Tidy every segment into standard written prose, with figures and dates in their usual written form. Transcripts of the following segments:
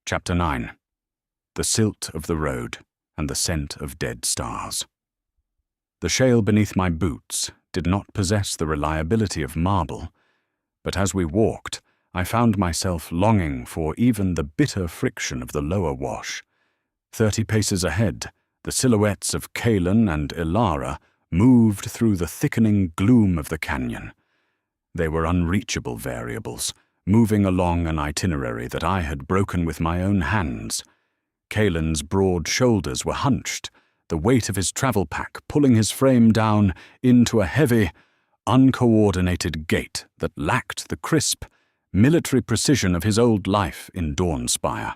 Chapter 9. The Silt of the Road and the Scent of Dead Stars. The shale beneath my boots did not possess the reliability of marble, but as we walked, I found myself longing for even the bitter friction of the lower wash. 30 paces ahead, the silhouettes of Kaelen and Elara moved through the thickening gloom of the canyon. They were unreachable variables, moving along an itinerary that I had broken with my own hands. Kaelen's broad shoulders were hunched, the weight of his travel pack pulling his frame down into a heavy, uncoordinated gait that lacked the crisp, military precision of his old life in Dawnspire.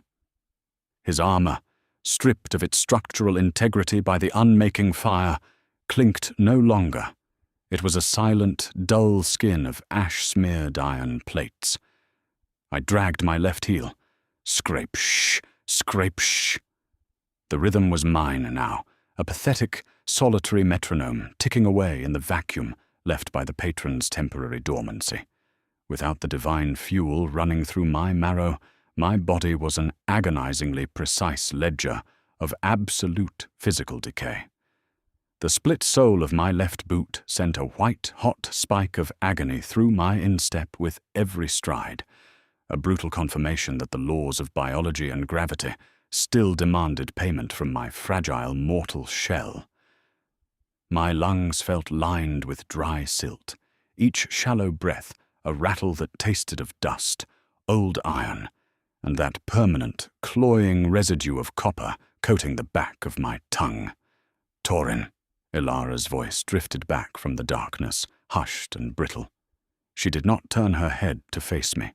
His armor, stripped of its structural integrity by the unmaking fire, clinked no longer. It was a silent, dull skin of ash-smeared iron plates. I dragged my left heel. Scrape, shh, scrape, shh. The rhythm was mine now, a pathetic, solitary metronome ticking away in the vacuum left by the patron's temporary dormancy. Without the divine fuel running through my marrow, my body was an agonizingly precise ledger of absolute physical decay. The split sole of my left boot sent a white-hot spike of agony through my instep with every stride, a brutal confirmation that the laws of biology and gravity still demanded payment from my fragile mortal shell. My lungs felt lined with dry silt, each shallow breath a rattle that tasted of dust, old iron, and that permanent, cloying residue of copper coating the back of my tongue. Torin. Elara's voice drifted back from the darkness, hushed and brittle. She did not turn her head to face me.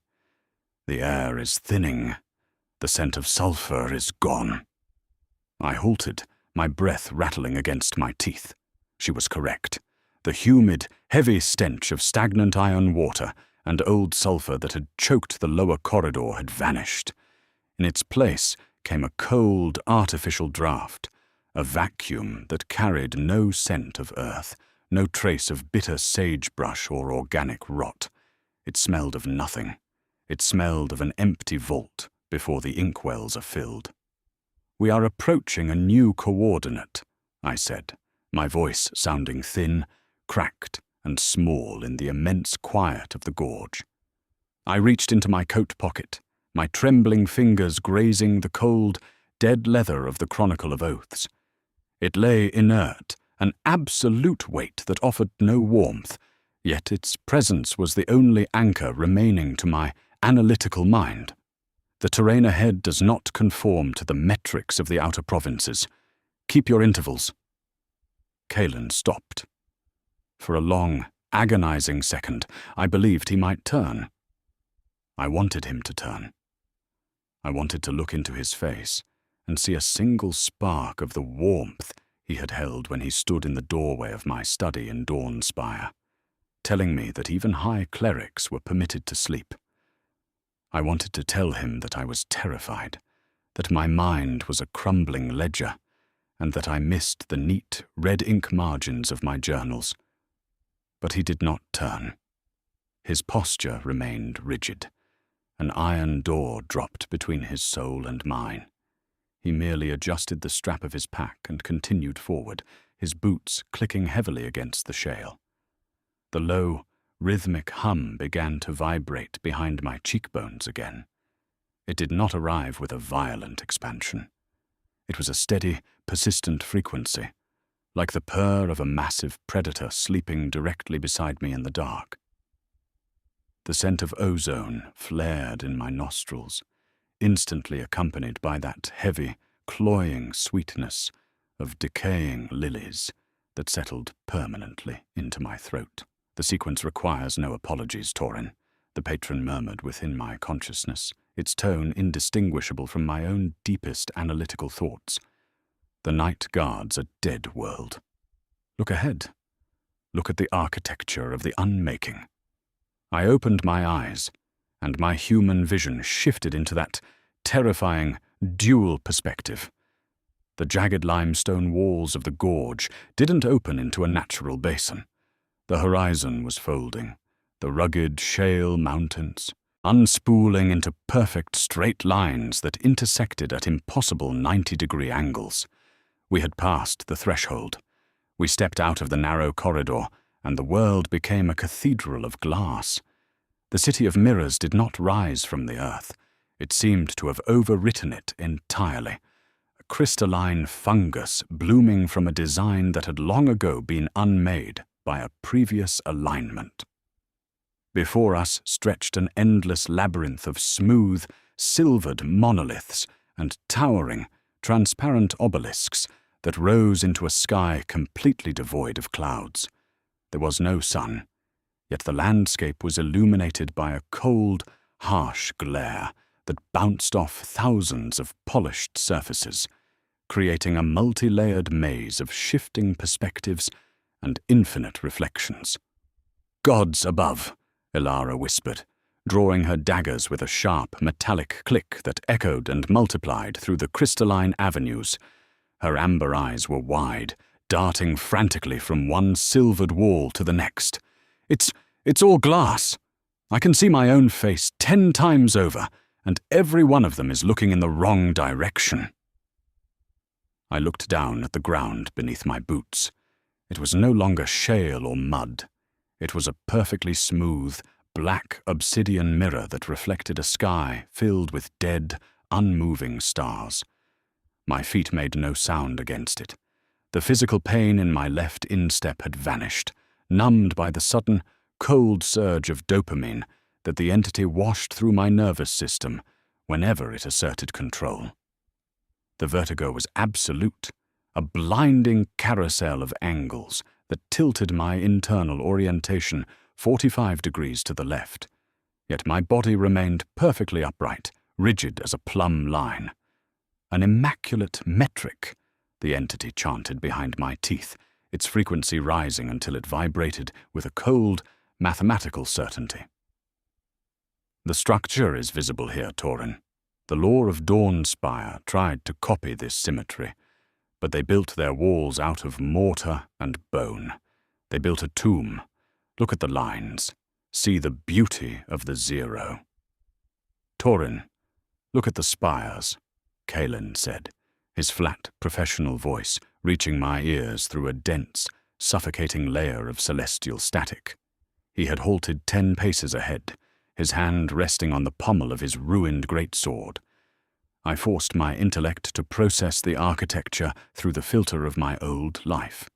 The air is thinning. The scent of sulfur is gone. I halted, my breath rattling against my teeth. She was correct. The humid, heavy stench of stagnant iron water and old sulfur that had choked the lower corridor had vanished. In its place came a cold, artificial draft, a vacuum that carried no scent of earth, no trace of bitter sagebrush or organic rot. It smelled of nothing. It smelled of an empty vault before the inkwells are filled. "We are approaching a new coordinate," I said, my voice sounding thin, cracked, and small in the immense quiet of the gorge. I reached into my coat pocket, my trembling fingers grazing the cold, dead leather of the Chronicle of Oaths. It lay inert, an absolute weight that offered no warmth, yet its presence was the only anchor remaining to my analytical mind. The terrain ahead does not conform to the metrics of the outer provinces. Keep your intervals. Kaelen stopped. For a long, agonizing second, I believed he might turn. I wanted him to turn. I wanted to look into his face and see a single spark of the warmth he had held when he stood in the doorway of my study in Dawnspire, telling me that even high clerics were permitted to sleep. I wanted to tell him that I was terrified, that my mind was a crumbling ledger, and that I missed the neat red ink margins of my journals. But he did not turn. His posture remained rigid. An iron door dropped between his soul and mine. He merely adjusted the strap of his pack and continued forward, his boots clicking heavily against the shale. The low, rhythmic hum began to vibrate behind my cheekbones again. It did not arrive with a violent expansion. It was a steady, persistent frequency, like the purr of a massive predator sleeping directly beside me in the dark. The scent of ozone flared in my nostrils, instantly accompanied by that heavy, cloying sweetness of decaying lilies that settled permanently into my throat. "The sequence requires no apologies, Torin," the patron murmured within my consciousness, its tone indistinguishable from my own deepest analytical thoughts. "The night guards a dead world. Look ahead. Look at the architecture of the Unmaking." I opened my eyes, and my human vision shifted into that terrifying, dual perspective. The jagged limestone walls of the gorge didn't open into a natural basin. The horizon was folding, the rugged shale mountains, unspooling into perfect straight lines that intersected at impossible 90-degree angles. We had passed the threshold. We stepped out of the narrow corridor, and the world became a cathedral of glass. The city of mirrors did not rise from the earth. It seemed to have overwritten it entirely. A crystalline fungus blooming from a design that had long ago been unmade by a previous alignment. Before us stretched an endless labyrinth of smooth, silvered monoliths and towering, transparent obelisks that rose into a sky completely devoid of clouds. There was no sun, yet the landscape was illuminated by a cold, harsh glare that bounced off thousands of polished surfaces, creating a multi-layered maze of shifting perspectives and infinite reflections. "Gods above," Elara whispered, drawing her daggers with a sharp, metallic click that echoed and multiplied through the crystalline avenues. Her amber eyes were wide, darting frantically from one silvered wall to the next. It's all glass. I can see my own face 10 times over, and every one of them is looking in the wrong direction." I looked down at the ground beneath my boots. It was no longer shale or mud. It was a perfectly smooth, black obsidian mirror that reflected a sky filled with dead, unmoving stars. My feet made no sound against it. The physical pain in my left instep had vanished, numbed by the sudden, cold surge of dopamine that the entity washed through my nervous system whenever it asserted control. The vertigo was absolute, a blinding carousel of angles that tilted my internal orientation 45 degrees to the left, yet my body remained perfectly upright, rigid as a plumb line. "An immaculate metric," the entity chanted behind my teeth, its frequency rising until it vibrated with a cold, mathematical certainty. "The structure is visible here, Torin. The law of Dawnspire tried to copy this symmetry, but they built their walls out of mortar and bone. They built a tomb. Look at the lines. See the beauty of the zero." "Torin, look at the spires," Kaelen said, his flat, professional voice reaching my ears through a dense, suffocating layer of celestial static. He had halted 10 paces ahead, his hand resting on the pommel of his ruined greatsword. I forced my intellect to process the architecture through the filter of my old life.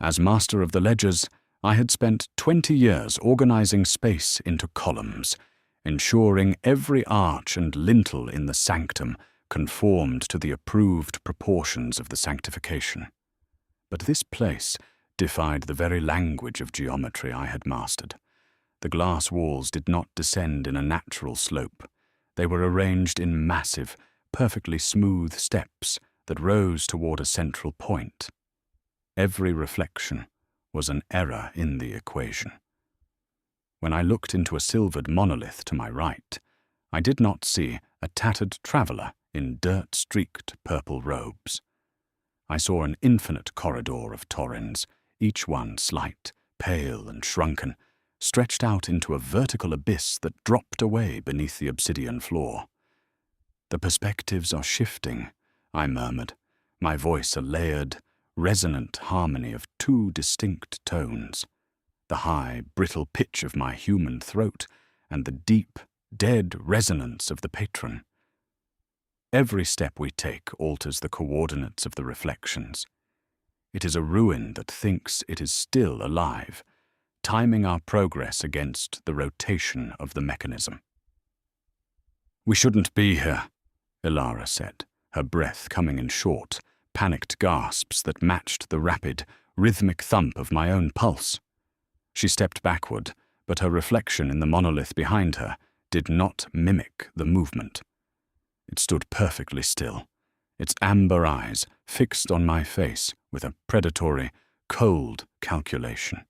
As master of the ledgers, I had spent 20 years organizing space into columns, ensuring every arch and lintel in the sanctum conformed to the approved proportions of the sanctification. But this place defied the very language of geometry I had mastered. The glass walls did not descend in a natural slope. They were arranged in massive, perfectly smooth steps that rose toward a central point. Every reflection was an error in the equation. When I looked into a silvered monolith to my right, I did not see a tattered traveler in dirt-streaked purple robes. I saw an infinite corridor of Torins, each one slight, pale and shrunken, stretched out into a vertical abyss that dropped away beneath the obsidian floor. "The perspectives are shifting," I murmured, my voice a layered, resonant harmony of 2 distinct tones, the high, brittle pitch of my human throat and the deep, dead resonance of the patron. Every step we take alters the coordinates of the reflections. It is a ruin that thinks it is still alive, timing our progress against the rotation of the mechanism. "We shouldn't be here," Elara said, her breath coming in short, panicked gasps that matched the rapid, rhythmic thump of my own pulse. She stepped backward, but her reflection in the monolith behind her did not mimic the movement. It stood perfectly still, its amber eyes fixed on my face with a predatory, cold calculation.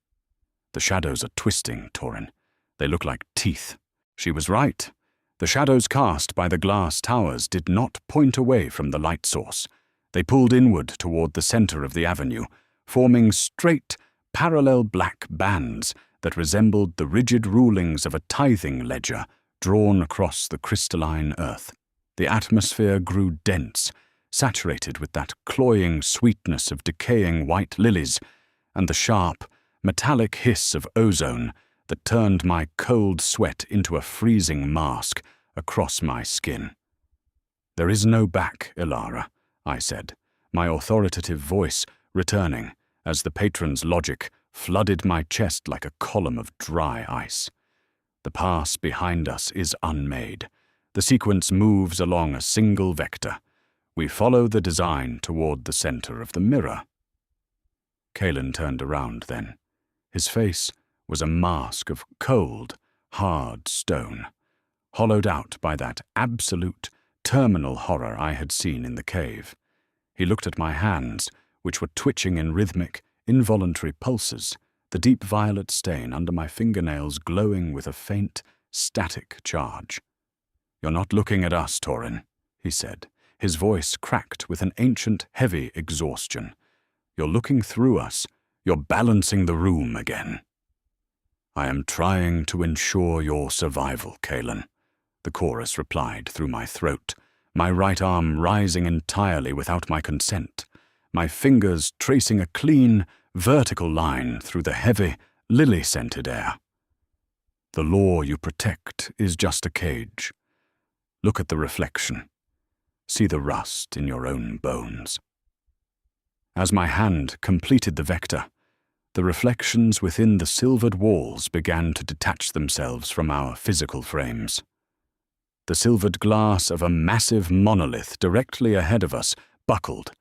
"The shadows are twisting, Torin. They look like teeth." She was right. The shadows cast by the glass towers did not point away from the light source. They pulled inward toward the center of the avenue, forming straight, parallel black bands that resembled the rigid rulings of a tithing ledger drawn across the crystalline earth. The atmosphere grew dense, saturated with that cloying sweetness of decaying white lilies, and the sharp, metallic hiss of ozone that turned my cold sweat into a freezing mask across my skin. "There is no back, Elara," I said, my authoritative voice returning as the patron's logic flooded my chest like a column of dry ice. "The pass behind us is unmade. The sequence moves along a single vector. We follow the design toward the center of the mirror." Kaelen turned around then. His face was a mask of cold, hard stone, hollowed out by that absolute, terminal horror I had seen in the cave. He looked at my hands, which were twitching in rhythmic, involuntary pulses, the deep violet stain under my fingernails glowing with a faint, static charge. "You're not looking at us, Torin," he said, his voice cracked with an ancient, heavy exhaustion. "You're looking through us. You're balancing the room again." "I am trying to ensure your survival, Kaelen," the chorus replied through my throat, my right arm rising entirely without my consent, my fingers tracing a clean, vertical line through the heavy, lily-scented air. "The law you protect is just a cage. Look at the reflection. See the rust in your own bones." As my hand completed the vector, the reflections within the silvered walls began to detach themselves from our physical frames. The silvered glass of a massive monolith directly ahead of us buckled,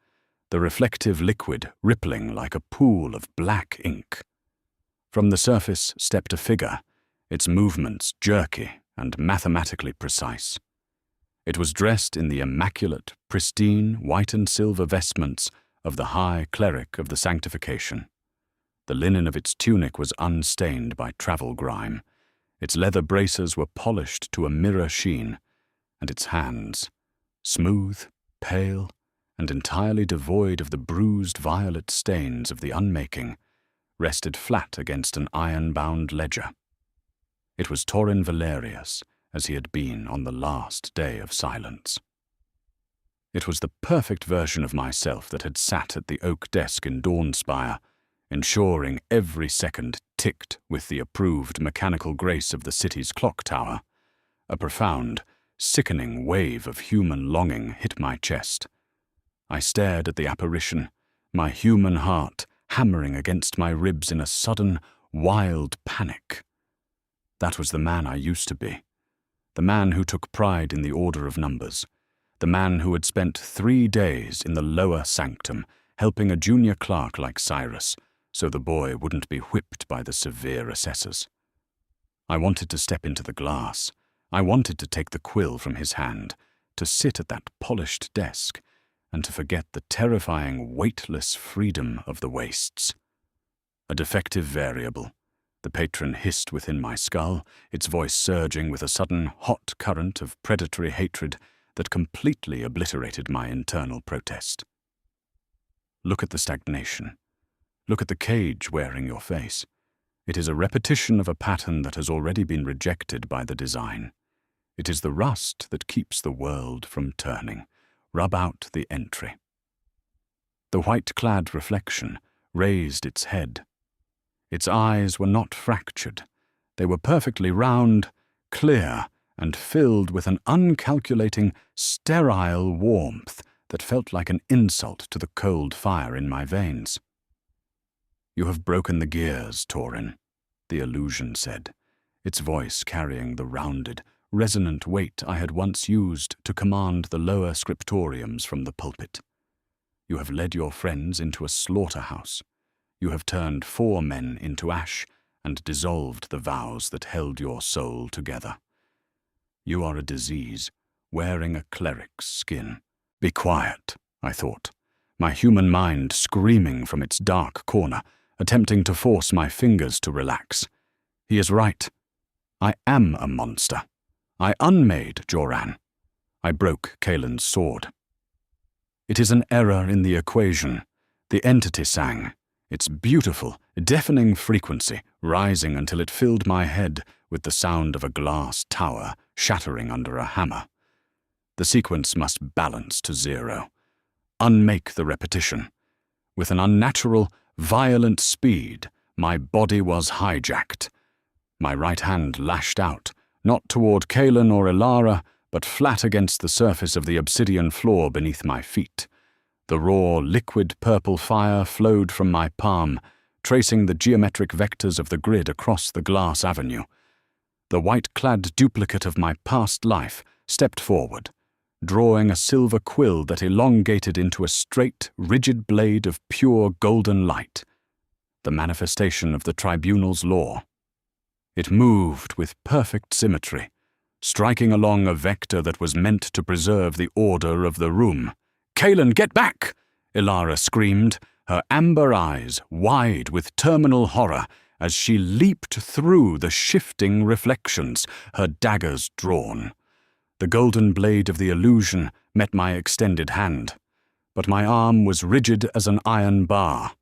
the reflective liquid rippling like a pool of black ink. From the surface stepped a figure, its movements jerky and mathematically precise. It was dressed in the immaculate, pristine white and silver vestments of the high cleric of the sanctification. The linen of its tunic was unstained by travel grime. Its leather braces were polished to a mirror sheen, and its hands, smooth, pale, and entirely devoid of the bruised violet stains of the Unmaking, rested flat against an iron-bound ledger. It was Torin Valerius, as he had been on the last day of silence. It was the perfect version of myself that had sat at the oak desk in Dawnspire, ensuring every second ticked with the approved mechanical grace of the city's clock tower. A profound, sickening wave of human longing hit my chest. I stared at the apparition, my human heart hammering against my ribs in a sudden, wild panic. That was the man I used to be. The man who took pride in the order of numbers. The man who had spent 3 days in the lower sanctum helping a junior clerk like Cyrus, so the boy wouldn't be whipped by the severe assessors. I wanted to step into the glass. I wanted to take the quill from his hand, to sit at that polished desk, and to forget the terrifying, weightless freedom of the wastes. A defective variable, the patron hissed within my skull, its voice surging with a sudden hot current of predatory hatred that completely obliterated my internal protest. Look at the stagnation. Look at the cage wearing your face. It is a repetition of a pattern that has already been rejected by the design. It is the rust that keeps the world from turning. Rub out the entry. The white-clad reflection raised its head. Its eyes were not fractured. They were perfectly round, clear, and filled with an uncalculating, sterile warmth that felt like an insult to the cold fire in my veins. "You have broken the gears, Torin," the illusion said, its voice carrying the rounded, resonant weight I had once used to command the lower scriptoriums from the pulpit. "You have led your friends into a slaughterhouse. You have turned 4 men into ash and dissolved the vows that held your soul together. You are a disease, wearing a cleric's skin." "Be quiet," I thought, my human mind screaming from its dark corner, attempting to force my fingers to relax. He is right. I am a monster. I unmade Joran. I broke Kaelen's sword. "It is an error in the equation," the entity sang, its beautiful, deafening frequency rising until it filled my head with the sound of a glass tower shattering under a hammer. The sequence must balance to 0. Unmake the repetition. With an unnatural, violent speed, my body was hijacked. My right hand lashed out, not toward Kaelen or Elara, but flat against the surface of the obsidian floor beneath my feet. The raw, liquid purple fire flowed from my palm, tracing the geometric vectors of the grid across the glass avenue. The white-clad duplicate of my past life stepped forward, drawing a silver quill that elongated into a straight, rigid blade of pure golden light, the manifestation of the tribunal's law. It moved with perfect symmetry, striking along a vector that was meant to preserve the order of the room. "Kaelen, get back!" Elara screamed, her amber eyes wide with terminal horror as she leaped through the shifting reflections, her daggers drawn. The golden blade of the illusion met my extended hand, but my arm was rigid as an iron bar.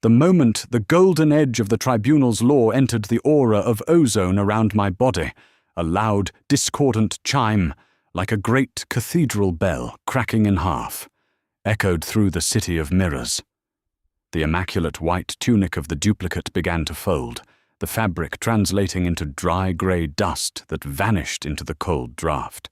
The moment the golden edge of the tribunal's law entered the aura of ozone around my body, a loud, discordant chime, like a great cathedral bell cracking in half, echoed through the city of mirrors. The immaculate white tunic of the duplicate began to fold, the fabric translating into dry grey dust that vanished into the cold draught.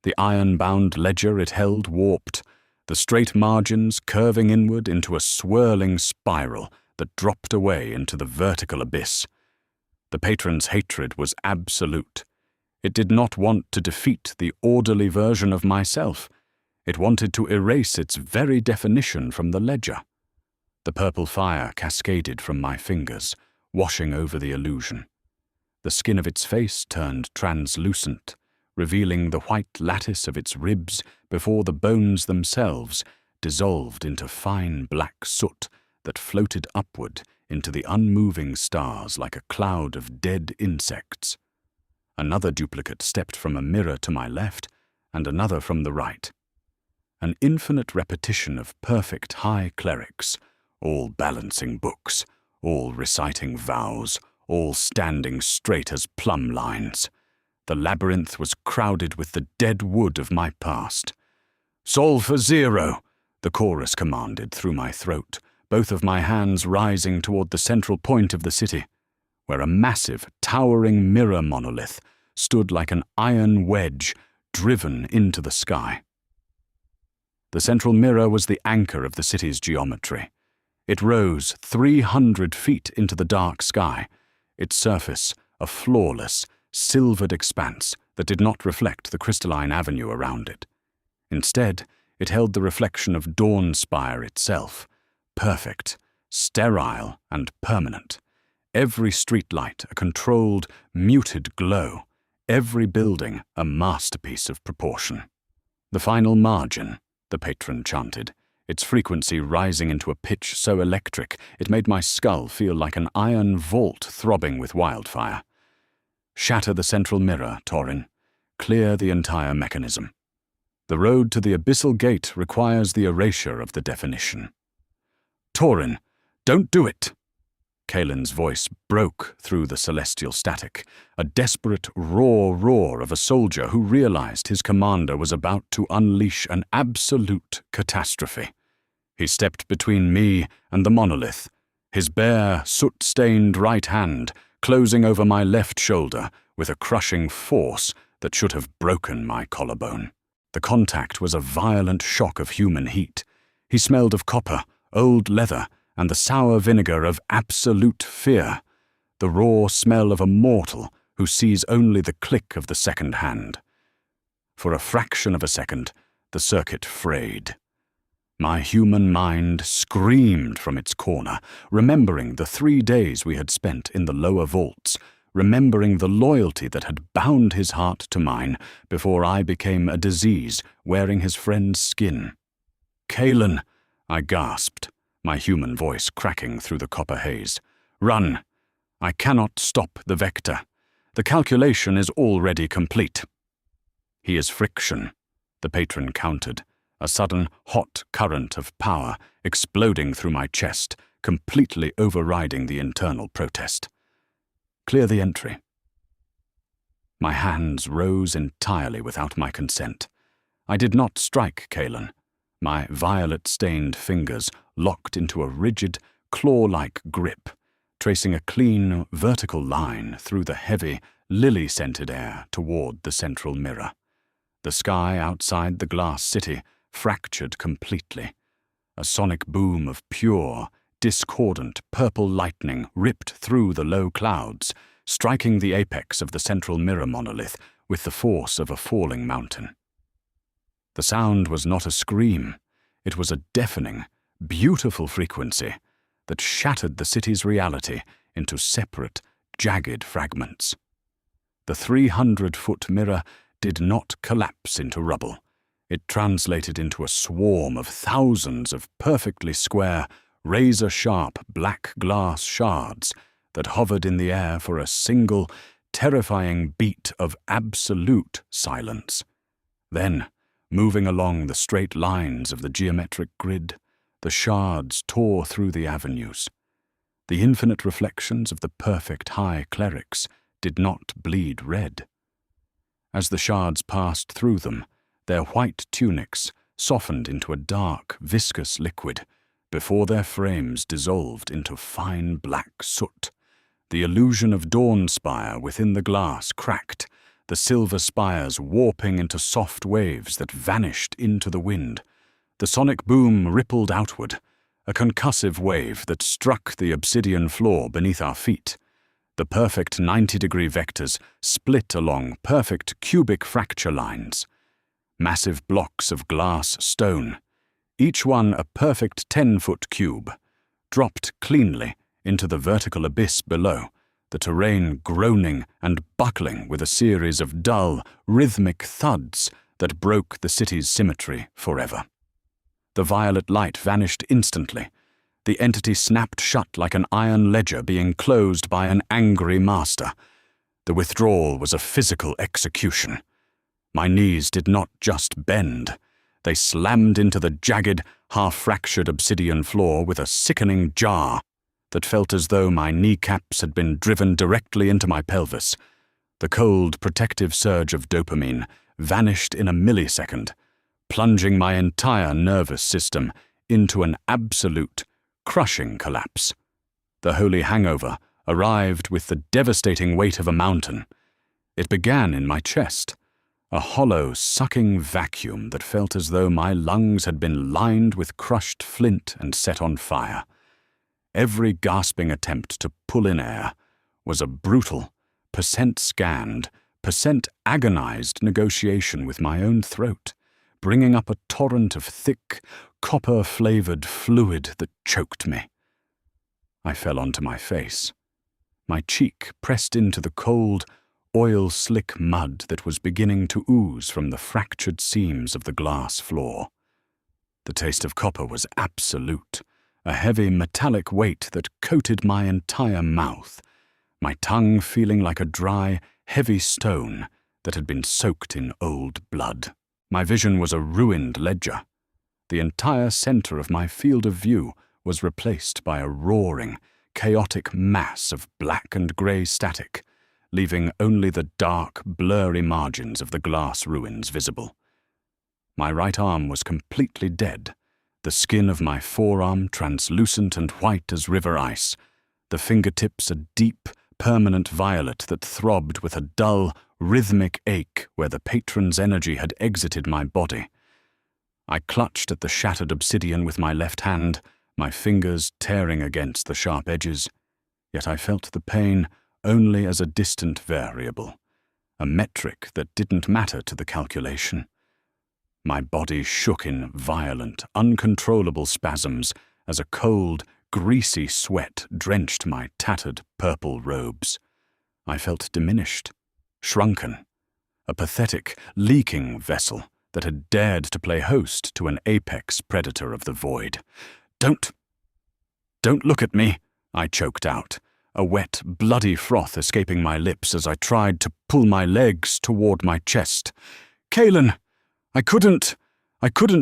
The iron-bound ledger it held warped, the straight margins curving inward into a swirling spiral that dropped away into the vertical abyss. The patron's hatred was absolute. It did not want to defeat the orderly version of myself. It wanted to erase its very definition from the ledger. The purple fire cascaded from my fingers, washing over the illusion. The skin of its face turned translucent, revealing the white lattice of its ribs before the bones themselves dissolved into fine black soot that floated upward into the unmoving stars like a cloud of dead insects. Another duplicate stepped from a mirror to my left, and another from the right. An infinite repetition of perfect high clerics, all balancing books, all reciting vows, all standing straight as plumb lines. The labyrinth was crowded with the dead wood of my past. "Solve for 0, the chorus commanded through my throat, both of my hands rising toward the central point of the city, where a massive, towering mirror monolith stood like an iron wedge driven into the sky. The central mirror was the anchor of the city's geometry. It rose 300 feet into the dark sky, its surface a flawless, silvered expanse that did not reflect the crystalline avenue around it. Instead, it held the reflection of Dawnspire itself, perfect, sterile, and permanent. Every streetlight a controlled, muted glow, every building a masterpiece of proportion. "The final margin," the patron chanted, its frequency rising into a pitch so electric it made my skull feel like an iron vault throbbing with wildfire. "Shatter the central mirror, Torin. Clear the entire mechanism. The road to the abyssal gate requires the erasure of the definition." "Torin, don't do it!" Kaelen's voice broke through the celestial static, a desperate raw roar of a soldier who realized his commander was about to unleash an absolute catastrophe. He stepped between me and the monolith, his bare, soot-stained right hand closing over my left shoulder with a crushing force that should have broken my collarbone. The contact was a violent shock of human heat. He smelled of copper, old leather, and the sour vinegar of absolute fear, the raw smell of a mortal who sees only the click of the second hand. For a fraction of a second, the circuit frayed. My human mind screamed from its corner, remembering the 3 days we had spent in the lower vaults, remembering the loyalty that had bound his heart to mine before I became a disease wearing his friend's skin. "Kaelen," I gasped, my human voice cracking through the copper haze. "Run! I cannot stop the vector. The calculation is already complete." "He is friction," the patron countered, a sudden hot current of power exploding through my chest, completely overriding the internal protest. "Clear the entry." My hands rose entirely without my consent. I did not strike Kaelen. My violet-stained fingers locked into a rigid, claw-like grip, tracing a clean, vertical line through the heavy, lily-scented air toward the central mirror. The sky outside the glass city fractured completely. A sonic boom of pure, discordant purple lightning ripped through the low clouds, striking the apex of the central mirror monolith with the force of a falling mountain. The sound was not a scream. It was a deafening, beautiful frequency that shattered the city's reality into separate, jagged fragments. The 300-foot mirror did not collapse into rubble. It translated into a swarm of thousands of perfectly square, razor-sharp black glass shards that hovered in the air for a single, terrifying beat of absolute silence. Then, moving along the straight lines of the geometric grid, the shards tore through the avenues. The infinite reflections of the perfect high clerics did not bleed red. As the shards passed through them, their white tunics softened into a dark, viscous liquid before their frames dissolved into fine black soot. The illusion of dawn spire within the glass cracked, the silver spires warping into soft waves that vanished into the wind. The sonic boom rippled outward, a concussive wave that struck the obsidian floor beneath our feet. The perfect 90-degree vectors split along perfect cubic fracture lines. Massive blocks of glass stone, each one a perfect 10-foot cube, dropped cleanly into the vertical abyss below, the terrain groaning and buckling with a series of dull, rhythmic thuds that broke the city's symmetry forever. The violet light vanished instantly. The entity snapped shut like an iron ledger being closed by an angry master. The withdrawal was a physical execution. My knees did not just bend. They slammed into the jagged, half-fractured obsidian floor with a sickening jar that felt as though my kneecaps had been driven directly into my pelvis. The cold, protective surge of dopamine vanished in a millisecond, plunging my entire nervous system into an absolute, crushing collapse. The holy hangover arrived with the devastating weight of a mountain. It began in my chest, a hollow, sucking vacuum that felt as though my lungs had been lined with crushed flint and set on fire. Every gasping attempt to pull in air was a brutal, percent-scanned, percent-agonized negotiation with my own throat, bringing up a torrent of thick, copper-flavored fluid that choked me. I fell onto my face. My cheek pressed into the cold, oil-slick mud that was beginning to ooze from the fractured seams of the glass floor. The taste of copper was absolute, a heavy metallic weight that coated my entire mouth, my tongue feeling like a dry, heavy stone that had been soaked in old blood. My vision was a ruined ledger. The entire center of my field of view was replaced by a roaring, chaotic mass of black and grey static, leaving only the dark, blurry margins of the glass ruins visible. My right arm was completely dead, the skin of my forearm translucent and white as river ice, the fingertips a deep, permanent violet that throbbed with a dull, rhythmic ache where the patron's energy had exited my body. I clutched at the shattered obsidian with my left hand, my fingers tearing against the sharp edges, yet I felt the pain only as a distant variable, a metric that didn't matter to the calculation. My body shook in violent, uncontrollable spasms as a cold, greasy sweat drenched my tattered purple robes. I felt diminished, shrunken, a pathetic, leaking vessel that had dared to play host to an apex predator of the void. Don't look at me," I choked out, a wet, bloody froth escaping my lips as I tried to pull my legs toward my chest. "Kaelen, I couldn't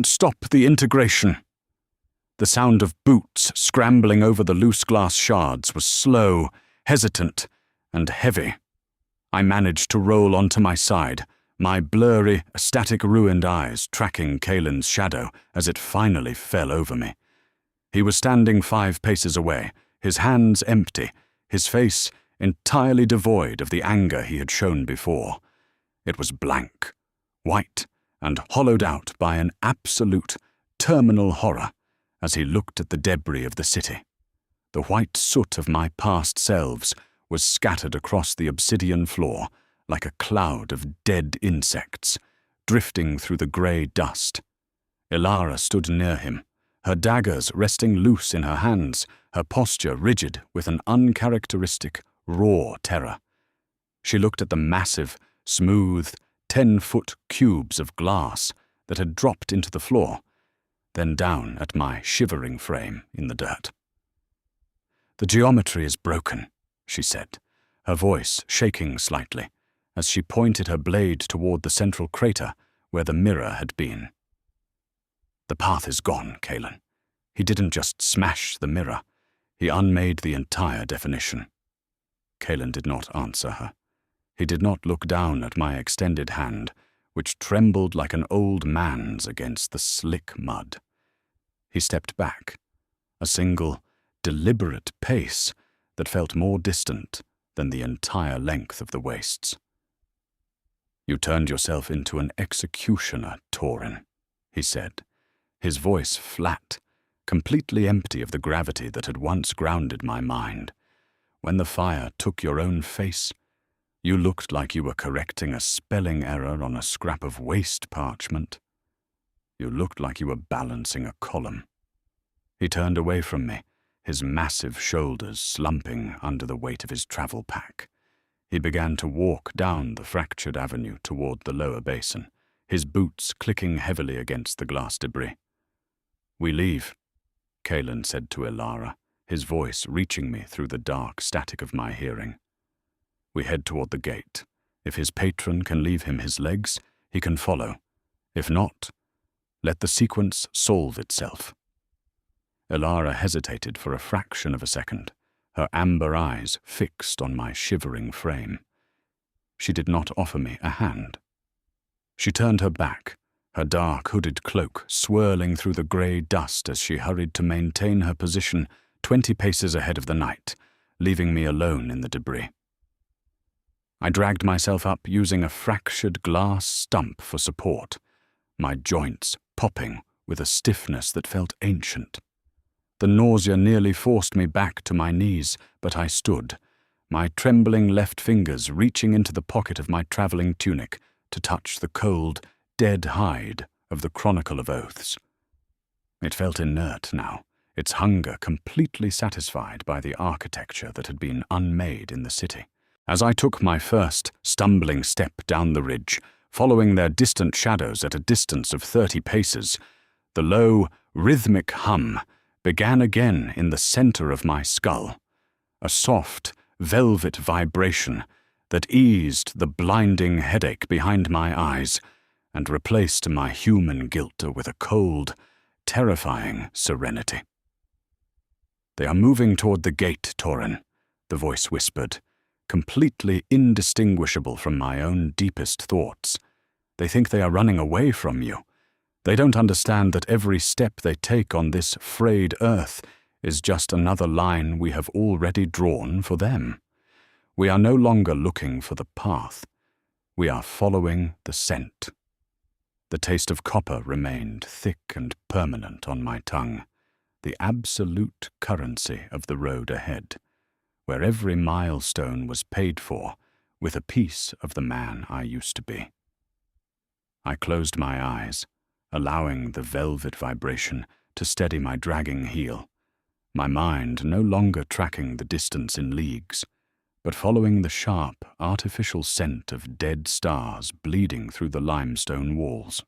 stop the integration." The sound of boots scrambling over the loose glass shards was slow, hesitant, and heavy. I managed to roll onto my side, my blurry, static ruined eyes tracking Kaelen's shadow as it finally fell over me. He was standing 5 paces away, his hands empty, his face entirely devoid of the anger he had shown before. It was blank, white, and hollowed out by an absolute, terminal horror as he looked at the debris of the city. The white soot of my past selves was scattered across the obsidian floor like a cloud of dead insects, drifting through the grey dust. Elara stood near him, her daggers resting loose in her hands, her posture rigid with an uncharacteristic, raw terror. She looked at the massive, smooth, 10-foot cubes of glass that had dropped into the floor, then down at my shivering frame in the dirt. "The geometry is broken," she said, her voice shaking slightly, as she pointed her blade toward the central crater where the mirror had been. "The path is gone, Kaelen. He didn't just smash the mirror, he unmade the entire definition." Kaelen did not answer her. He did not look down at my extended hand, which trembled like an old man's against the slick mud. He stepped back, a single, deliberate pace that felt more distant than the entire length of the wastes. "You turned yourself into an executioner, Torin," he said, his voice flat, completely empty of the gravity that had once grounded my mind. "When the fire took your own face, you looked like you were correcting a spelling error on a scrap of waste parchment. You looked like you were balancing a column." He turned away from me, his massive shoulders slumping under the weight of his travel pack. He began to walk down the fractured avenue toward the lower basin, his boots clicking heavily against the glass debris. "We leave," Kaelen said to Elara, his voice reaching me through the dark static of my hearing. "We head toward the gate. If his patron can leave him his legs, he can follow. If not, let the sequence solve itself." Elara hesitated for a fraction of a second, her amber eyes fixed on my shivering frame. She did not offer me a hand. She turned her back, her dark hooded cloak swirling through the grey dust as she hurried to maintain her position 20 paces ahead of the knight, leaving me alone in the debris. I dragged myself up using a fractured glass stump for support, my joints popping with a stiffness that felt ancient. The nausea nearly forced me back to my knees, but I stood, my trembling left fingers reaching into the pocket of my travelling tunic to touch the cold, dead hide of the Chronicle of Oaths. It felt inert now, its hunger completely satisfied by the architecture that had been unmade in the city. As I took my first stumbling step down the ridge, following their distant shadows at a distance of 30 paces, the low, rhythmic hum began again in the center of my skull, a soft, velvet vibration that eased the blinding headache behind my eyes and replaced my human guilt with a cold, terrifying serenity. "They are moving toward the gate, Torin," the voice whispered, completely indistinguishable from my own deepest thoughts. "They think they are running away from you. They don't understand that every step they take on this frayed earth is just another line we have already drawn for them. We are no longer looking for the path. We are following the scent." The taste of copper remained thick and permanent on my tongue, the absolute currency of the road ahead, where every milestone was paid for with a piece of the man I used to be. I closed my eyes, allowing the velvet vibration to steady my dragging heel, my mind no longer tracking the distance in leagues, but following the sharp, artificial scent of dead stars bleeding through the limestone walls.